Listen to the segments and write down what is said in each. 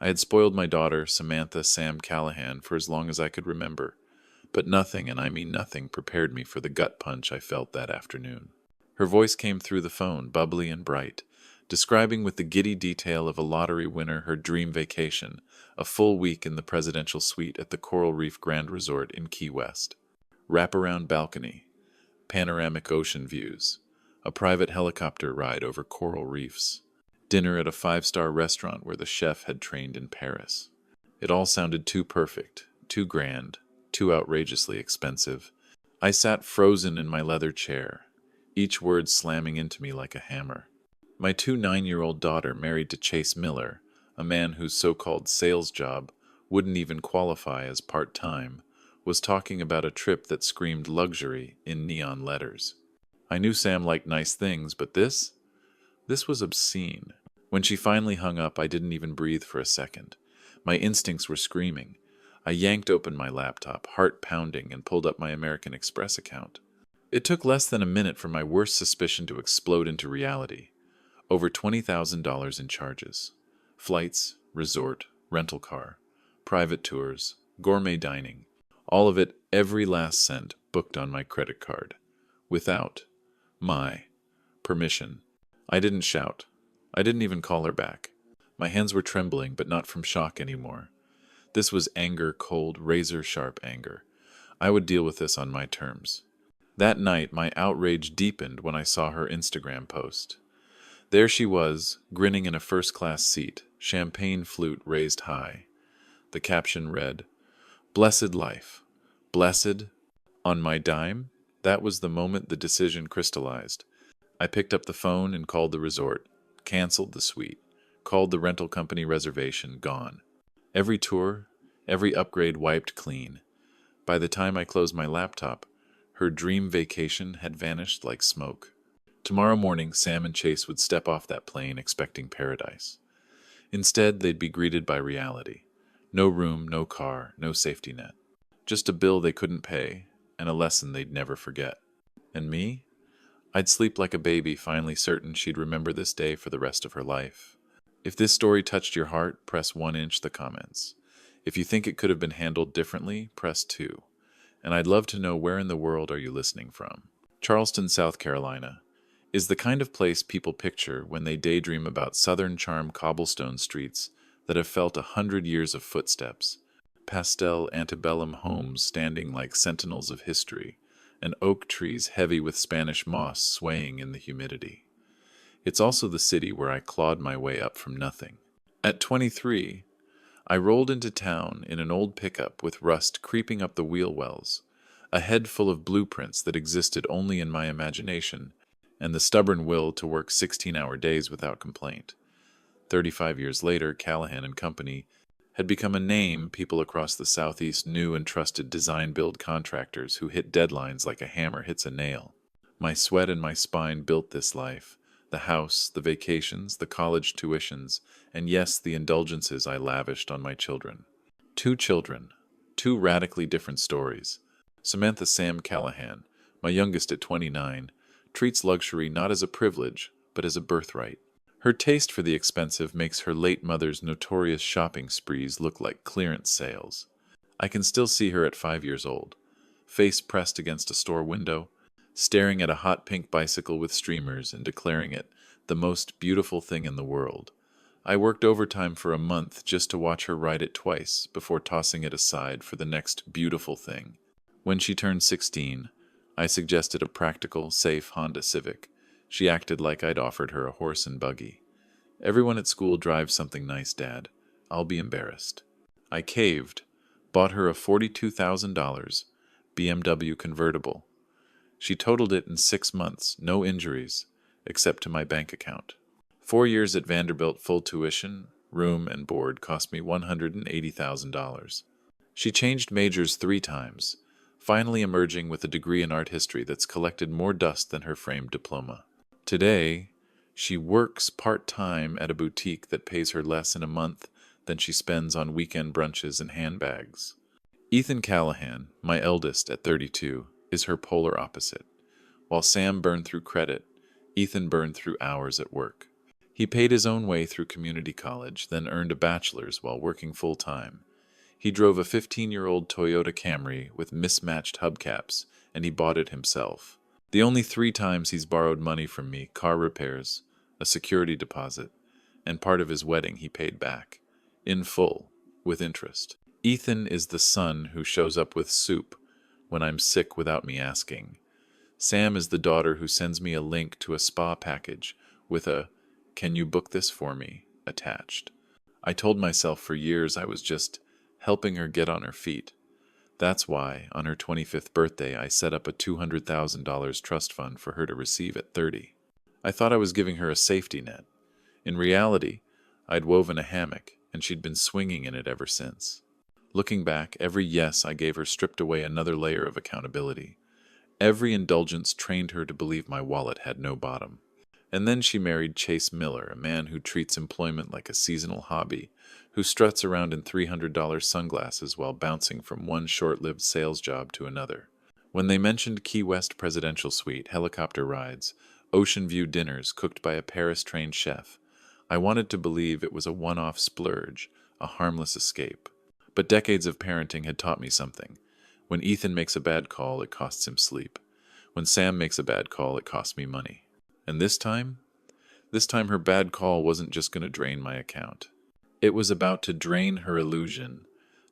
I had spoiled my daughter, Samantha Sam Callahan, for as long as I could remember, but nothing, and I mean nothing, prepared me for the gut punch I felt that afternoon. Her voice came through the phone, bubbly and bright, describing with the giddy detail of a lottery winner her dream vacation, a full week in the presidential suite at the Coral Reef Grand Resort in Key West. Wraparound balcony, panoramic ocean views, a private helicopter ride over coral reefs, dinner at a five-star restaurant where the chef had trained in Paris. It all sounded too perfect, too grand, too outrageously expensive. I sat frozen in my leather chair, each word slamming into me like a hammer. My 9-year-old daughter, married to Chase Miller, a man whose so-called sales job wouldn't even qualify as part-time, was talking about a trip that screamed luxury in neon letters. I knew Sam liked nice things, but this was obscene. When she finally hung up, I didn't even breathe for a second. My instincts were screaming. I yanked open my laptop, heart pounding, and pulled up my American Express account. It took less than a minute for my worst suspicion to explode into reality. Over $20,000 in charges. Flights, resort, rental car, private tours, gourmet dining. All of it, every last cent, booked on my credit card. Without my permission. I didn't shout. I didn't even call her back. My hands were trembling, but not from shock anymore. This was anger, cold, razor-sharp anger. I would deal with this on my terms. That night, my outrage deepened when I saw her Instagram post. There she was, grinning in a first-class seat, champagne flute raised high. The caption read, "Blessed life. Blessed? On my dime?" That was the moment the decision crystallized. I picked up the phone and called the resort, canceled the suite, called the rental company reservation, gone. Every tour, every upgrade wiped clean. By the time I closed my laptop, her dream vacation had vanished like smoke. Tomorrow morning, Sam and Chase would step off that plane expecting paradise. Instead, they'd be greeted by reality. No room, no car, no safety net. Just a bill they couldn't pay, and a lesson they'd never forget. And me? I'd sleep like a baby, finally certain she'd remember this day for the rest of her life. If this story touched your heart, press 1 inch the comments. If you think it could have been handled differently, press 2. And I'd love to know, where in the world are you listening from? Charleston, South Carolina, is the kind of place people picture when they daydream about southern charm cobblestone streets that have felt 100 years of footsteps, pastel antebellum homes standing like sentinels of history, and oak trees heavy with Spanish moss swaying in the humidity. It's also the city where I clawed my way up from nothing. At 23, I rolled into town in an old pickup with rust creeping up the wheel wells, a head full of blueprints that existed only in my imagination, and the stubborn will to work 16-hour days without complaint. 35 years later, Callahan and Company had become a name people across the Southeast knew and trusted, design-build contractors who hit deadlines like a hammer hits a nail. My sweat and my spine built this life. The house, the vacations, the college tuitions, and yes, the indulgences I lavished on my children. 2 children, 2 radically different stories. Samantha Sam Callahan, my youngest at 29, treats luxury not as a privilege, but as a birthright. Her taste for the expensive makes her late mother's notorious shopping sprees look like clearance sales. I can still see her at 5 years old, face pressed against a store window, staring at a hot pink bicycle with streamers and declaring it the most beautiful thing in the world. I worked overtime for a month just to watch her ride it twice before tossing it aside for the next beautiful thing. When she turned 16, I suggested a practical, safe Honda Civic. She acted like I'd offered her a horse and buggy. "Everyone at school drives something nice, Dad. I'll be embarrassed." I caved, bought her a $42,000 BMW convertible. She totaled it in 6 months, no injuries, except to my bank account. 4 years at Vanderbilt, full tuition, room, and board cost me $180,000. She changed majors 3 times, finally emerging with a degree in art history that's collected more dust than her framed diploma. Today, she works part-time at a boutique that pays her less in a month than she spends on weekend brunches and handbags. Ethan Callahan, my eldest at 32, is her polar opposite. While Sam burned through credit, Ethan burned through hours at work. He paid his own way through community college, then earned a bachelor's while working full-time. He drove a 15-year-old Toyota Camry with mismatched hubcaps, and he bought it himself. The only 3 times he's borrowed money from me, car repairs, a security deposit, and part of his wedding he paid back, in full, with interest. Ethan is the son who shows up with soup when I'm sick without me asking. Sam is the daughter who sends me a link to a spa package with a "Can you book this for me?" attached. I told myself for years I was just helping her get on her feet. That's why, on her 25th birthday, I set up a $200,000 trust fund for her to receive at 30. I thought I was giving her a safety net. In reality, I'd woven a hammock, and she'd been swinging in it ever since. Looking back, every yes I gave her stripped away another layer of accountability. Every indulgence trained her to believe my wallet had no bottom. And then she married Chase Miller, a man who treats employment like a seasonal hobby, who struts around in $300 sunglasses while bouncing from one short-lived sales job to another. When they mentioned Key West presidential suite, helicopter rides, ocean view dinners cooked by a Paris-trained chef, I wanted to believe it was a one-off splurge, a harmless escape. But decades of parenting had taught me something. When Ethan makes a bad call, it costs him sleep. When Sam makes a bad call, it costs me money. And this time her bad call wasn't just going to drain my account. It was about to drain her illusion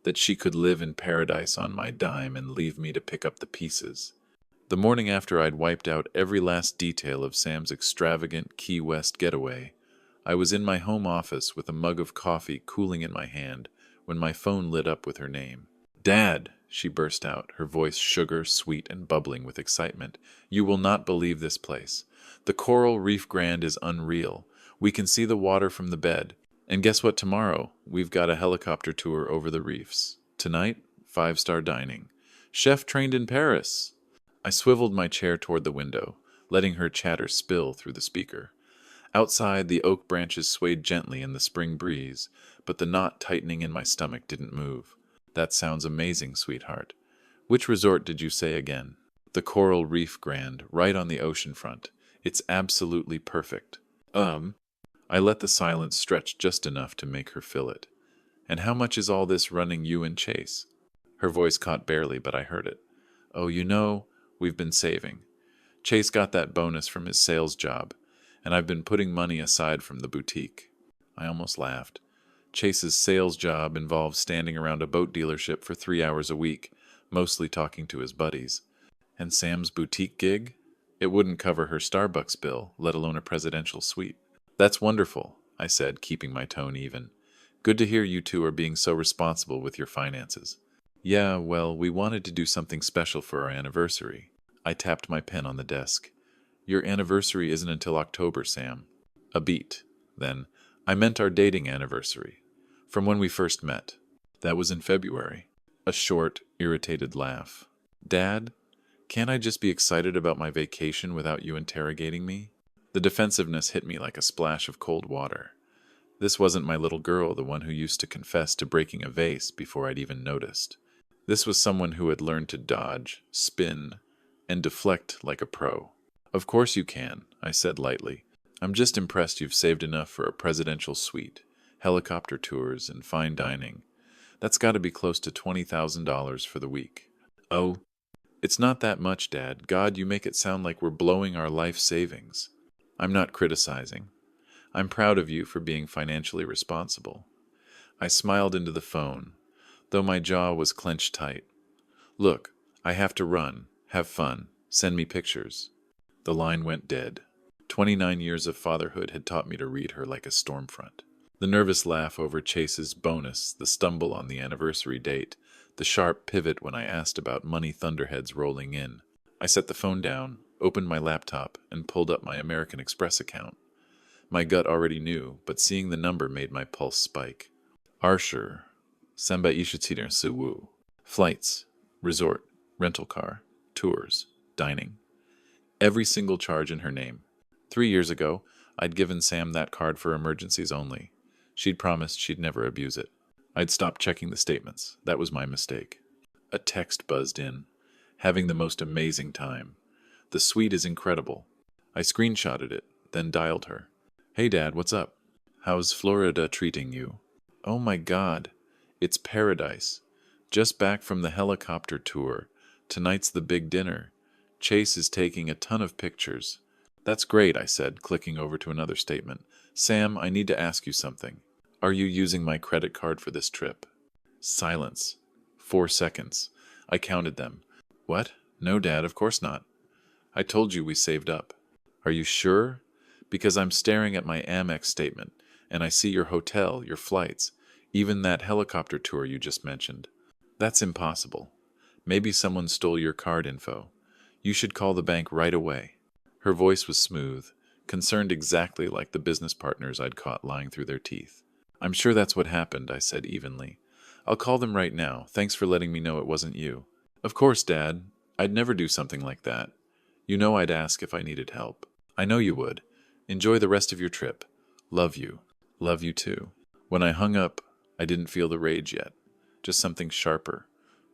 that she could live in paradise on my dime and leave me to pick up the pieces. The morning after I'd wiped out every last detail of Sam's extravagant Key West getaway, I was in my home office with a mug of coffee cooling in my hand when my phone lit up with her name. "Dad," she burst out, her voice sugar, sweet, and bubbling with excitement. "You will not believe this place. The Coral Reef Grand is unreal. We can see the water from the bed. And guess what tomorrow? We've got a helicopter tour over the reefs. Tonight, 5-star dining. Chef trained in Paris." I swiveled my chair toward the window, letting her chatter spill through the speaker. Outside, the oak branches swayed gently in the spring breeze, but the knot tightening in my stomach didn't move. "That sounds amazing, sweetheart. Which resort did you say again?" "The Coral Reef Grand, right on the ocean front. It's absolutely perfect." I let the silence stretch just enough to make her feel it. "And how much is all this running you and Chase?" Her voice caught barely, but I heard it. "Oh, we've been saving. Chase got that bonus from his sales job, and I've been putting money aside from the boutique." I almost laughed. Chase's sales job involved standing around a boat dealership for 3 hours a week, mostly talking to his buddies. And Sam's boutique gig? It wouldn't cover her Starbucks bill, let alone a presidential suite. "That's wonderful," I said, keeping my tone even. "Good to hear you two are being so responsible with your finances." "Yeah, well, we wanted to do something special for our anniversary." I tapped my pen on the desk. "Your anniversary isn't until October, Sam." A beat. Then, "I meant our dating anniversary. From when we first met." "That was in February." A short, irritated laugh. "Dad, can't I just be excited about my vacation without you interrogating me?" The defensiveness hit me like a splash of cold water. This wasn't my little girl, the one who used to confess to breaking a vase before I'd even noticed. This was someone who had learned to dodge, spin, and deflect like a pro. "Of course you can," I said lightly. "I'm just impressed you've saved enough for a presidential suite, helicopter tours, and fine dining. That's got to be close to $20,000 for the week." "Oh, it's not that much, Dad. God, you make it sound like we're blowing our life savings." "I'm not criticizing. I'm proud of you for being financially responsible." I smiled into the phone, though my jaw was clenched tight. "Look, I have to run. Have fun. Send me pictures." The line went dead. 29 years of fatherhood had taught me to read her like a storm front. The nervous laugh over Chase's bonus, the stumble on the anniversary date, the sharp pivot when I asked about money thunderheads rolling in. I set the phone down, opened my laptop, and pulled up my American Express account. My gut already knew, but seeing the number made my pulse spike. Archer, Samba Ishitiner Suwu. Flights, resort, rental car, tours, dining. Every single charge in her name. 3 years ago, I'd given Sam that card for emergencies only. She'd promised she'd never abuse it. I'd stopped checking the statements. That was my mistake. A text buzzed in. "Having the most amazing time. The suite is incredible." I screenshotted it, then dialed her. Hey Dad, what's up? How's Florida treating you? Oh my God, it's paradise. Just back from the helicopter tour. Tonight's the big dinner. Chase is taking a ton of pictures. That's great, I said, clicking over to another statement. Sam, I need to ask you something. Are you using my credit card for this trip? Silence. 4 seconds. I counted them. What? No, Dad, of course not. I told you we saved up. Are you sure? Because I'm staring at my Amex statement, and I see your hotel, your flights, even that helicopter tour you just mentioned. That's impossible. Maybe someone stole your card info. You should call the bank right away. Her voice was smooth, concerned exactly like the business partners I'd caught lying through their teeth. I'm sure that's what happened, I said evenly. I'll call them right now. Thanks for letting me know it wasn't you. Of course, Dad. I'd never do something like that. You know I'd ask if I needed help. I know you would. Enjoy the rest of your trip. Love you. Love you too. When I hung up, I didn't feel the rage yet. Just something sharper,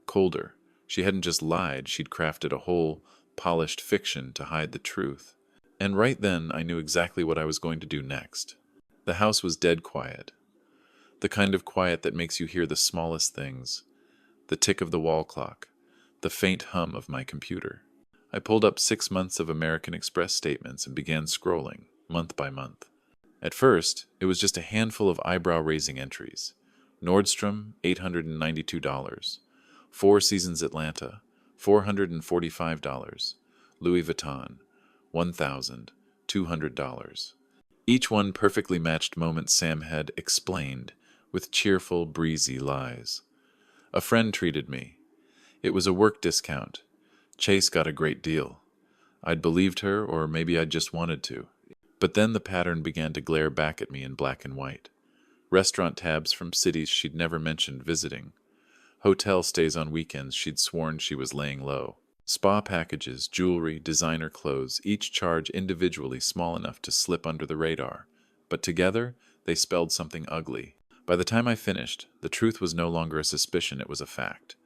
colder. She hadn't just lied, she'd crafted a whole, polished fiction to hide the truth. And right then, I knew exactly what I was going to do next. The house was dead quiet. The kind of quiet that makes you hear the smallest things. The tick of the wall clock. The faint hum of my computer. I pulled up 6 months of American Express statements and began scrolling, month by month. At first, it was just a handful of eyebrow-raising entries. Nordstrom, $892. Four Seasons Atlanta, $445. Louis Vuitton, $1,200. Each one perfectly matched moments Sam had explained with cheerful, breezy lies. A friend treated me. It was a work discount. Chase got a great deal. I'd believed her, or maybe I'd just wanted to. But then the pattern began to glare back at me in black and white. Restaurant tabs from cities she'd never mentioned visiting. Hotel stays on weekends she'd sworn she was laying low. Spa packages, jewelry, designer clothes, each charge individually small enough to slip under the radar. But together, they spelled something ugly. By the time I finished, the truth was no longer a suspicion, it was a fact.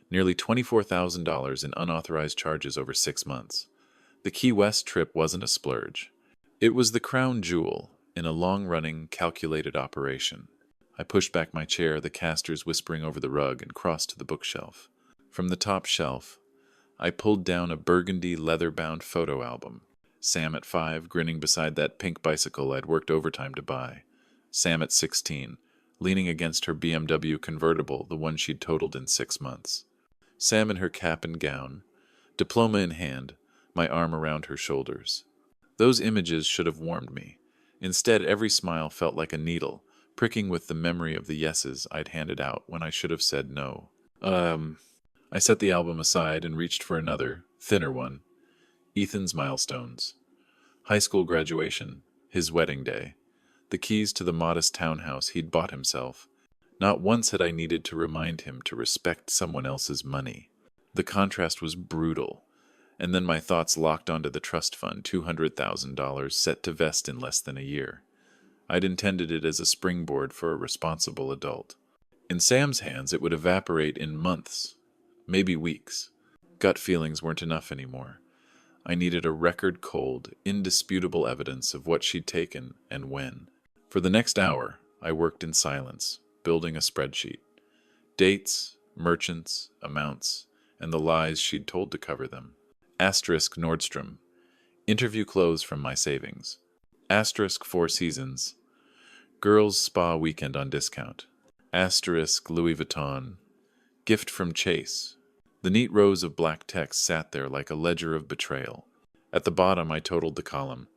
Nearly $24,000 in unauthorized charges over 6 months. The Key West trip wasn't a splurge. It was the crown jewel in a long-running, calculated operation. I pushed back my chair, the casters whispering over the rug, and crossed to the bookshelf. From the top shelf, I pulled down a burgundy, leather-bound photo album. Sam at 5, grinning beside that pink bicycle I'd worked overtime to buy. Sam at 16, leaning against her BMW convertible, the one she'd totaled in 6 months. Sam in her cap and gown, diploma in hand, my arm around her shoulders. Those images should have warmed me. Instead, every smile felt like a needle, pricking with the memory of the yeses I'd handed out when I should have said no. I set the album aside and reached for another, thinner one. Ethan's milestones. High school graduation, his wedding day, the keys to the modest townhouse he'd bought himself. Not once had I needed to remind him to respect someone else's money. The contrast was brutal. And then my thoughts locked onto the trust fund, $200,000 set to vest in less than a year. I'd intended it as a springboard for a responsible adult. In Sam's hands, it would evaporate in months, maybe weeks. Gut feelings weren't enough anymore. I needed a record-cold, indisputable evidence of what she'd taken and when. For the next hour, I worked in silence, building a spreadsheet. Dates, merchants, amounts, and the lies she'd told to cover them. Asterisk Nordstrom. Interview clothes from my savings. Asterisk Four Seasons. Girls spa weekend on discount. Asterisk Louis Vuitton. Gift from Chase. The neat rows of black text sat there like a ledger of betrayal. At the bottom I totaled the column.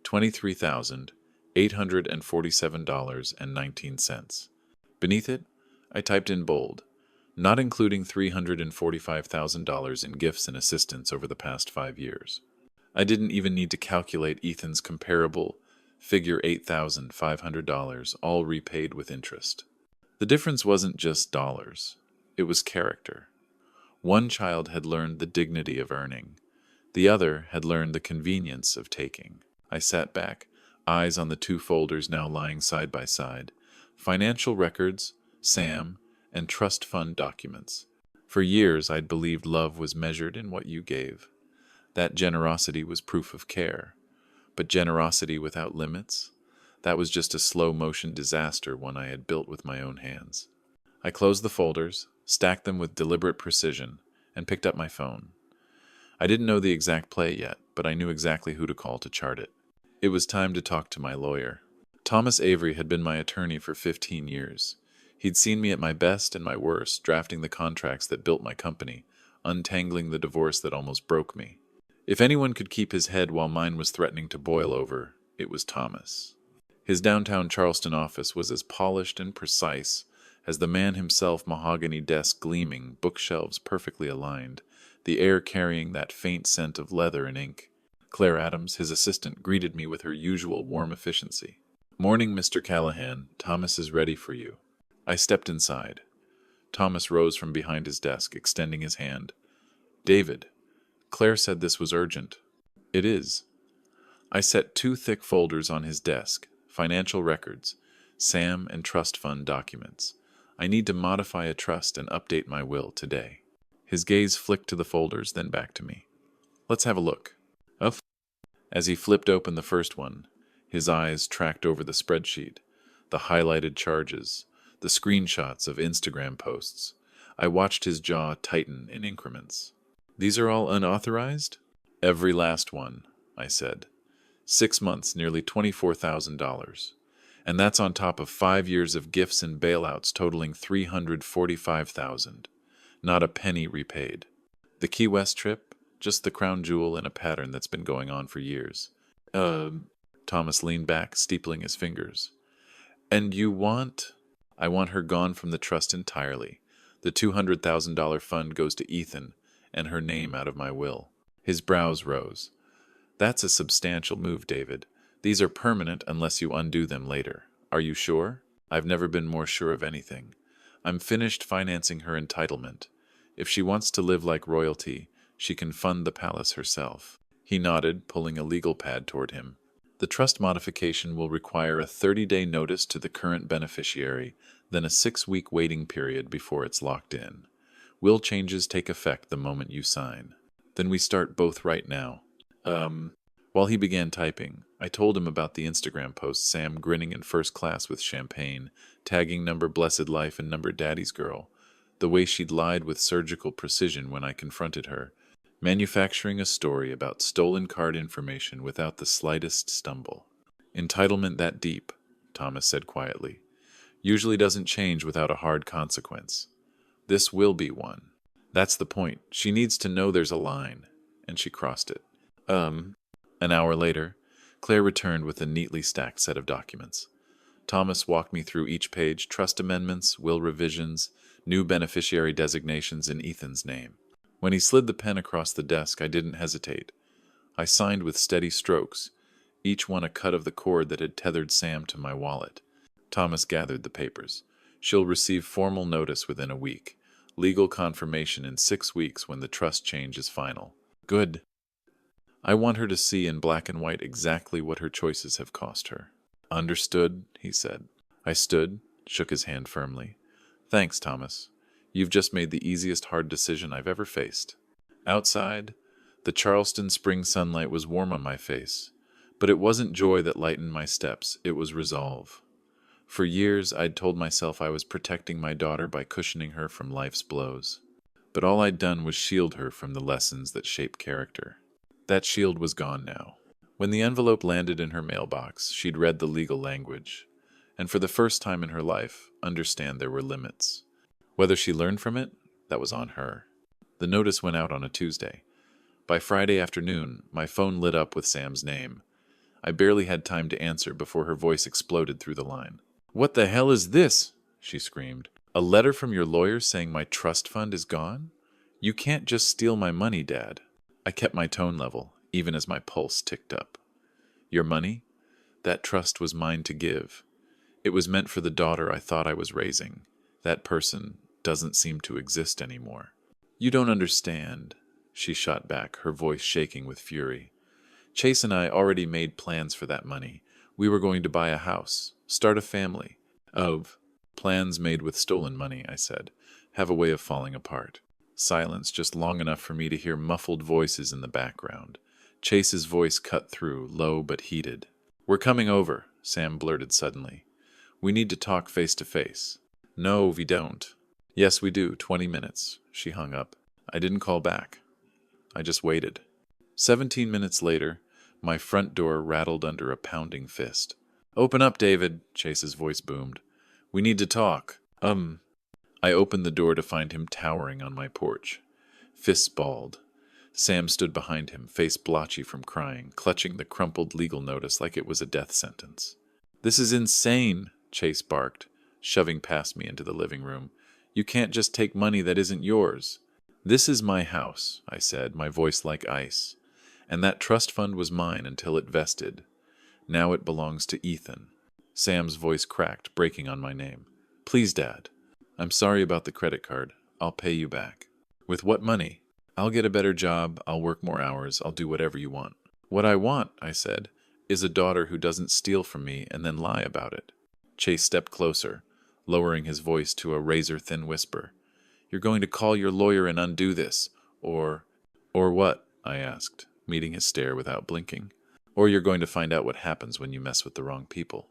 $23,847.19. Beneath it, I typed in bold, not including $345,000 in gifts and assistance over the past 5 years. I didn't even need to calculate Ethan's comparable figure $8,500, all repaid with interest. The difference wasn't just dollars. It was character. One child had learned the dignity of earning. The other had learned the convenience of taking. I sat back, eyes on the 2 folders now lying side by side. Financial records, Sam, and trust fund documents. For years I'd believed love was measured in what you gave. That generosity was proof of care. But generosity without limits? That was just a slow-motion disaster, one I had built with my own hands. I closed the folders, stacked them with deliberate precision, and picked up my phone. I didn't know the exact play yet, but I knew exactly who to call to chart it. It was time to talk to my lawyer. Thomas Avery had been my attorney for 15 years. He'd seen me at my best and my worst, drafting the contracts that built my company, untangling the divorce that almost broke me. If anyone could keep his head while mine was threatening to boil over, it was Thomas. His downtown Charleston office was as polished and precise as the man himself, mahogany desk gleaming, bookshelves perfectly aligned, the air carrying that faint scent of leather and ink. Claire Adams, his assistant, greeted me with her usual warm efficiency. "Morning, Mr. Callahan. Thomas is ready for you." I stepped inside. Thomas rose from behind his desk, extending his hand. "David, Claire said this was urgent." "It is." I set 2 thick folders on his desk, financial records, SAM and trust fund documents. I need to modify a trust and update my will today. His gaze flicked to the folders, then back to me. "Let's have a look." As he flipped open the first one, his eyes tracked over the spreadsheet, the highlighted charges, the screenshots of Instagram posts. I watched his jaw tighten in increments. "These are all unauthorized?" "Every last one," I said. 6 months, nearly $24,000. And that's on top of 5 years of gifts and bailouts totaling $345,000. Not a penny repaid. The Key West trip? Just the crown jewel in a pattern that's been going on for years. Thomas leaned back, steepling his fingers. "And you want—" "I want her gone from the trust entirely. The $200,000 fund goes to Ethan, and her name out of my will." His brows rose. "That's a substantial move, David. These are permanent unless you undo them later. Are you sure?" "I've never been more sure of anything. I'm finished financing her entitlement. If she wants to live like royalty, she can fund the palace herself." He nodded, pulling a legal pad toward him. "The trust modification will require a 30-day notice to the current beneficiary, then a 6-week waiting period before it's locked in. Will changes take effect the moment you sign. Then we start both right now." While he began typing, I told him about the Instagram post, Sam grinning in first class with champagne, tagging number blessed life and number daddy's girl, the way she'd lied with surgical precision when I confronted her, manufacturing a story about stolen card information without the slightest stumble. "Entitlement that deep," Thomas said quietly, "usually doesn't change without a hard consequence. This will be one. That's the point. She needs to know there's a line." And she crossed it. An hour later, Claire returned with a neatly stacked set of documents. Thomas walked me through each page: trust amendments, will revisions, new beneficiary designations in Ethan's name. When he slid the pen across the desk, I didn't hesitate. I signed with steady strokes, each one a cut of the cord that had tethered Sam to my wallet. Thomas gathered the papers. "She'll receive formal notice within a week. Legal confirmation in 6 weeks when the trust change is final." "Good." "I want her to see in black and white exactly what her choices have cost her." "Understood," he said. I stood, shook his hand firmly. "Thanks, Thomas. You've just made the easiest hard decision I've ever faced." Outside, the Charleston spring sunlight was warm on my face, but it wasn't joy that lightened my steps, it was resolve. For years, I'd told myself I was protecting my daughter by cushioning her from life's blows. But all I'd done was shield her from the lessons that shape character. That shield was gone now. When the envelope landed in her mailbox, she'd read the legal language, and for the first time in her life, understand there were limits. Whether she learned from it, that was on her. The notice went out on a Tuesday. By Friday afternoon, my phone lit up with Sam's name. I barely had time to answer before her voice exploded through the line. "What the hell is this?" she screamed. "A letter from your lawyer saying my trust fund is gone? You can't just steal my money, Dad." I kept my tone level, even as my pulse ticked up. "Your money? That trust was mine to give. It was meant for the daughter I thought I was raising. That person doesn't seem to exist anymore." "You don't understand," she shot back, her voice shaking with fury. "Chase and I already made plans for that money. We were going to buy a house, start a family." Plans made with stolen money," I said, "have a way of falling apart." Silence just long enough for me to hear muffled voices in the background. Chase's voice cut through, low but heated. "We're coming over. Sam blurted suddenly. "We need to talk face to face." "No, we don't." "Yes, we do. 20 minutes." She hung up. I didn't call back. I just waited. 17 minutes later, my front door rattled under a pounding fist. "Open up, David," Chase's voice boomed. "We need to talk." I opened the door to find him towering on my porch. Fists balled. Sam stood behind him, face blotchy from crying, clutching the crumpled legal notice like it was a death sentence. "This is insane," Chase barked, shoving past me into the living room. "You can't just take money that isn't yours." "This is my house," I said, my voice like ice. "And that trust fund was mine until it vested. Now it belongs to Ethan." Sam's voice cracked, breaking on my name. "Please, Dad. I'm sorry about the credit card. I'll pay you back." "With what money?" "I'll get a better job, I'll work more hours, I'll do whatever you want." "What I want," I said, "is a daughter who doesn't steal from me and then lie about it." Chase stepped closer, lowering his voice to a razor-thin whisper. "You're going to call your lawyer and undo this, or—" "Or what?" I asked, meeting his stare without blinking. "Or you're going to find out what happens when you mess with the wrong people."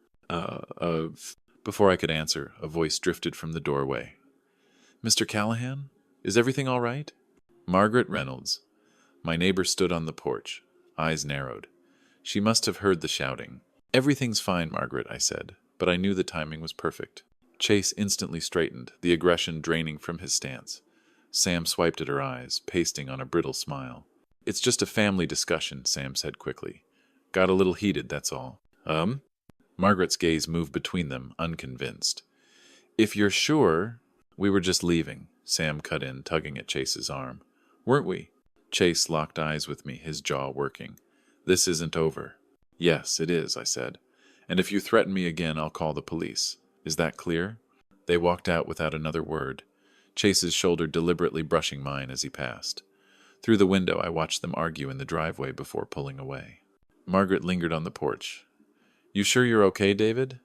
Before I could answer, a voice drifted from the doorway. "Mr. Callahan? Is everything all right?" "Margaret Reynolds." My neighbor stood on the porch, eyes narrowed. She must have heard the shouting. "Everything's fine, Margaret," I said, but I knew the timing was perfect. Chase instantly straightened, the aggression draining from his stance. Sam swiped at her eyes, pasting on a brittle smile. "It's just a family discussion," Sam said quickly. "Got a little heated, that's all." Margaret's gaze moved between them, unconvinced. "If you're sure—" "We were just leaving," Sam cut in, tugging at Chase's arm. "Weren't we?" Chase locked eyes with me, his jaw working. "This isn't over." "Yes, it is," I said. "And if you threaten me again, I'll call the police. Is that clear?" They walked out without another word, Chase's shoulder deliberately brushing mine as he passed. Through the window, I watched them argue in the driveway before pulling away. Margaret lingered on the porch. "You sure you're okay, David?"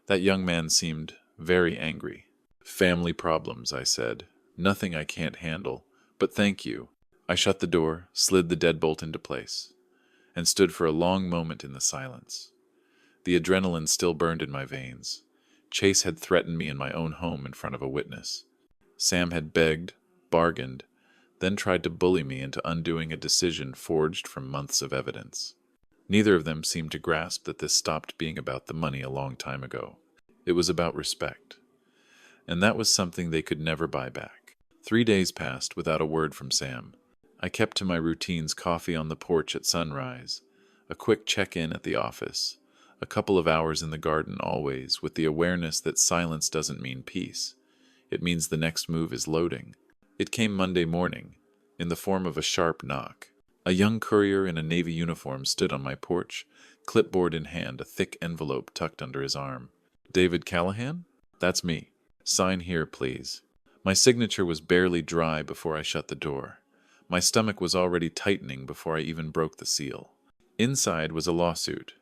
That young man seemed very angry. "Family problems," I said. "Nothing I can't handle. But thank you." I shut the door, slid the deadbolt into place, and stood for a long moment in the silence. The adrenaline still burned in my veins. Chase had threatened me in my own home in front of a witness. Sam had begged, bargained, then tried to bully me into undoing a decision forged from months of evidence. Neither of them seemed to grasp that this stopped being about the money a long time ago. It was about respect. And that was something they could never buy back. 3 days passed without a word from Sam. I kept to my routines: coffee on the porch at sunrise, a quick check-in at the office, a couple of hours in the garden always, with the awareness that silence doesn't mean peace. It means the next move is loading. It came Monday morning, in the form of a sharp knock. A young courier in a Navy uniform stood on my porch, clipboard in hand, a thick envelope tucked under his arm. "David Callahan?" "That's me." "Sign here, please." My signature was barely dry before I shut the door. My stomach was already tightening before I even broke the seal. Inside was a lawsuit.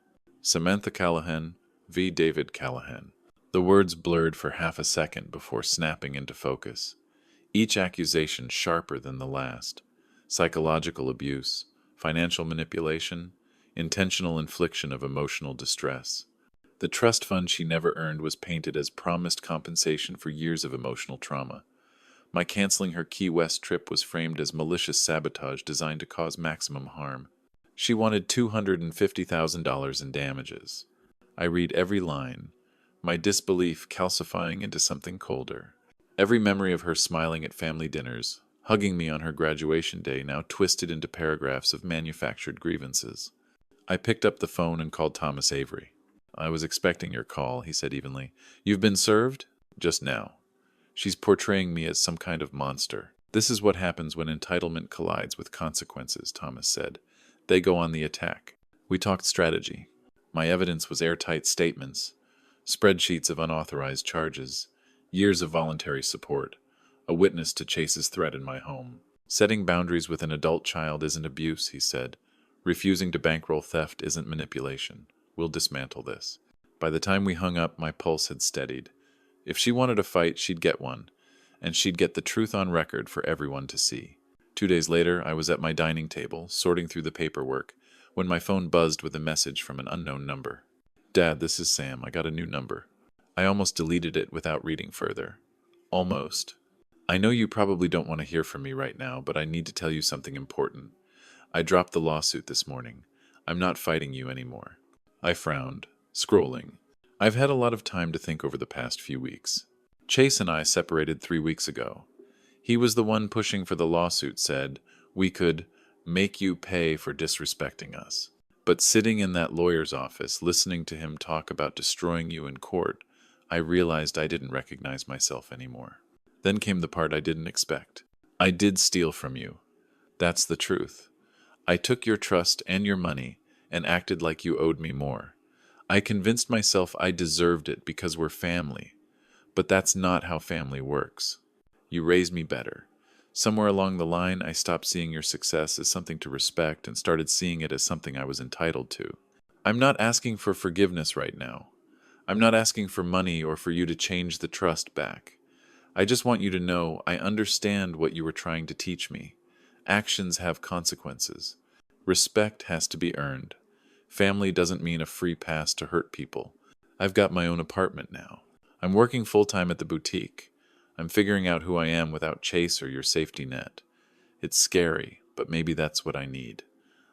Samantha Callahan v. David Callahan. The words blurred for half a second before snapping into focus. Each accusation sharper than the last. Psychological abuse, financial manipulation, intentional infliction of emotional distress. The trust fund she never earned was painted as promised compensation for years of emotional trauma. My canceling her Key West trip was framed as malicious sabotage designed to cause maximum harm. She wanted $250,000 in damages. I read every line, my disbelief calcifying into something colder. Every memory of her smiling at family dinners, hugging me on her graduation day, now twisted into paragraphs of manufactured grievances. I picked up the phone and called Thomas Avery. "I was expecting your call," he said evenly. "You've been served?" "Just now." "She's portraying me as some kind of monster." "This is what happens when entitlement collides with consequences," Thomas said. "They go on the attack." We talked strategy. My evidence was airtight statements, spreadsheets of unauthorized charges, years of voluntary support, a witness to Chase's threat in my home. "Setting boundaries with an adult child isn't abuse," he said. "Refusing to bankroll theft isn't manipulation. We'll dismantle this." By the time we hung up, my pulse had steadied. If she wanted a fight, she'd get one, and she'd get the truth on record for everyone to see. 2 days later, I was at my dining table, sorting through the paperwork, when my phone buzzed with a message from an unknown number. Dad, this is Sam. I got a new number. I almost deleted it without reading further. Almost. I know you probably don't want to hear from me right now, but I need to tell you something important. I dropped the lawsuit this morning. I'm not fighting you anymore. I frowned, scrolling. I've had a lot of time to think over the past few weeks. Chase and I separated 3 weeks ago. He was the one pushing for the lawsuit, said we could make you pay for disrespecting us. But sitting in that lawyer's office, listening to him talk about destroying you in court, I realized I didn't recognize myself anymore. Then came the part I didn't expect. I did steal from you. That's the truth. I took your trust and your money and acted like you owed me more. I convinced myself I deserved it because we're family. But that's not how family works. You raised me better. Somewhere along the line, I stopped seeing your success as something to respect and started seeing it as something I was entitled to. I'm not asking for forgiveness right now. I'm not asking for money or for you to change the trust back. I just want you to know I understand what you were trying to teach me. Actions have consequences. Respect has to be earned. Family doesn't mean a free pass to hurt people. I've got my own apartment now. I'm working full-time at the boutique. I'm figuring out who I am without Chase or your safety net. It's scary, but maybe that's what I need.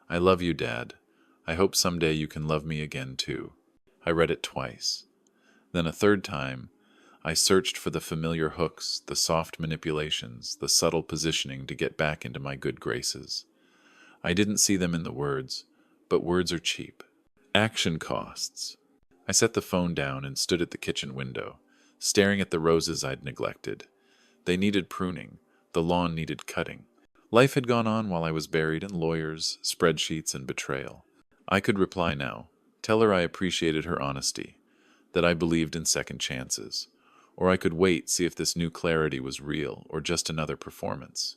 I love you, Dad. I hope someday you can love me again, too. I read it twice. Then a third time, I searched for the familiar hooks, the soft manipulations, the subtle positioning to get back into my good graces. I didn't see them in the words, but words are cheap. Action costs. I set the phone down and stood at the kitchen window, staring at the roses I'd neglected. They needed pruning. The lawn needed cutting. Life had gone on while I was buried in lawyers, spreadsheets, and betrayal. I could reply now, tell her I appreciated her honesty, that I believed in second chances. Or I could wait, see if this new clarity was real or just another performance.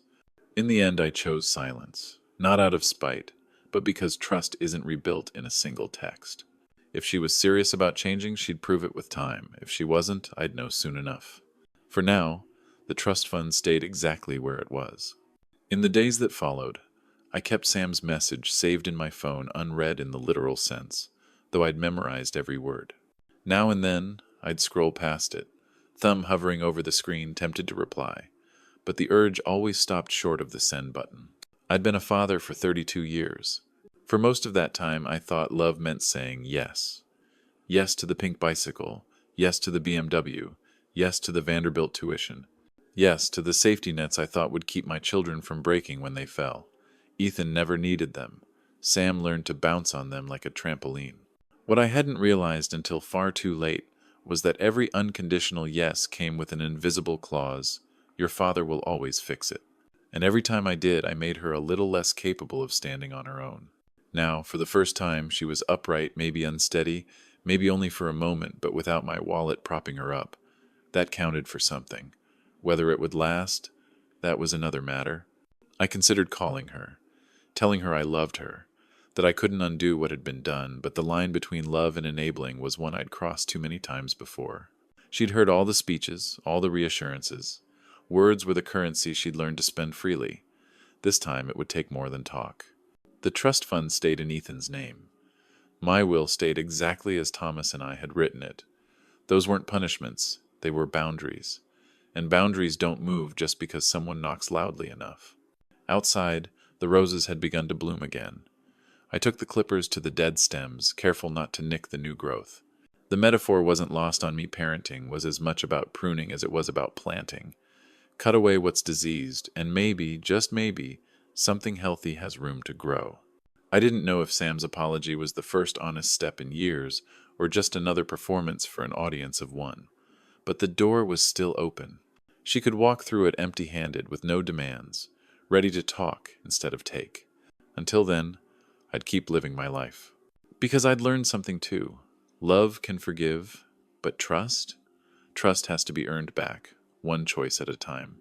In the end, I chose silence, not out of spite, but because trust isn't rebuilt in a single text. If she was serious about changing, she'd prove it with time. If she wasn't, I'd know soon enough. For now, the trust fund stayed exactly where it was. In the days that followed, I kept Sam's message saved in my phone unread in the literal sense, though I'd memorized every word. Now and then, I'd scroll past it, thumb hovering over the screen, tempted to reply, but the urge always stopped short of the send button. I'd been a father for 32 years. For most of that time, I thought love meant saying yes. Yes to the pink bicycle, yes to the BMW, yes to the Vanderbilt tuition, yes to the safety nets I thought would keep my children from breaking when they fell. Ethan never needed them. Sam learned to bounce on them like a trampoline. What I hadn't realized until far too late was that every unconditional yes came with an invisible clause, your father will always fix it. And every time I did, I made her a little less capable of standing on her own. Now, for the first time, she was upright, maybe unsteady, maybe only for a moment, but without my wallet propping her up. That counted for something. Whether it would last, that was another matter. I considered calling her, telling her I loved her, that I couldn't undo what had been done, but the line between love and enabling was one I'd crossed too many times before. She'd heard all the speeches, all the reassurances. Words were the currency she'd learned to spend freely. This time it would take more than talk. The trust fund stayed in Ethan's name. My will stayed exactly as Thomas and I had written it. Those weren't punishments, they were boundaries. And boundaries don't move just because someone knocks loudly enough. Outside, the roses had begun to bloom again. I took the clippers to the dead stems, careful not to nick the new growth. The metaphor wasn't lost on me. Parenting was as much about pruning as it was about planting. Cut away what's diseased, and maybe, just maybe, something healthy has room to grow. I didn't know if Sam's apology was the first honest step in years, or just another performance for an audience of one. But the door was still open. She could walk through it empty-handed with no demands, ready to talk instead of take. Until then, I'd keep living my life. Because I'd learned something too. Love can forgive, but trust? Trust has to be earned back, one choice at a time.